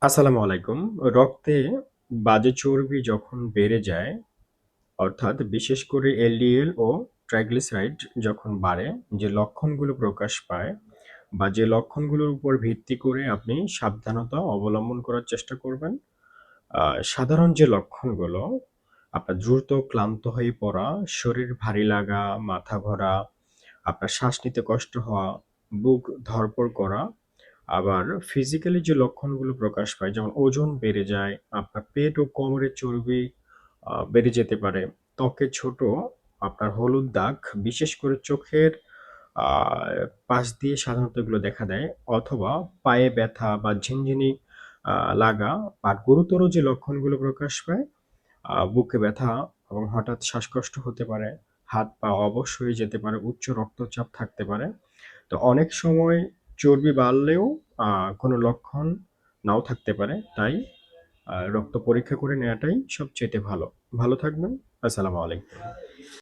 আসসালামু আলাইকুম। রক্তে বাজে চর্বি যখন বেড়ে যায়, অর্থাৎ বিশেষ করে এলডিএল ও ট্রাইগ্লিসারাইড যখন বাড়ে, যে লক্ষণগুলো প্রকাশ পায় বা যে লক্ষণগুলোর উপর ভিত্তি করে আপনি সাবধানতা অবলম্বন করার চেষ্টা করবেন। সাধারণ যে লক্ষণগুলো, আপনার দ্রুত ক্লান্ত হয়ে পড়া, শরীর ভারী লাগা, মাথা ঘোরা, আপনার শ্বাস নিতে কষ্ট হওয়া, বুক ধড়ফড় করা, আবার ফিজিক্যালি যে লক্ষণগুলো প্রকাশ পায় যেমন ওজন বেড়ে যায়, আপনার পেট ও কোমরের চর্বি বেড়ে যেতে পারে, ত্বকে ছোট আপনার হলুদ দাগ, বিশেষ করে চোখের আ পাশ দিয়ে সাধারণত এগুলো দেখা দেয়, অথবা পায়ে ব্যথা বা ঝিনঝিনি লাগা। আর গুরুতর যে লক্ষণগুলো প্রকাশ পায়, বুকে ব্যথা এবং হঠাৎ শ্বাসকষ্ট হতে পারে, হাত-পা অবশ হয়ে যেতে পারে, উচ্চ রক্তচাপ থাকতে পারে। তো অনেক সময় চর্বি বাড়লেও আ কোনো লক্ষণ নাও থাকতে পারে। তাই রক্ত পরীক্ষা করে নেওয়াটাই সবচাইতে ভালো। ভালো থাকবেন। আসসালামু আলাইকুম।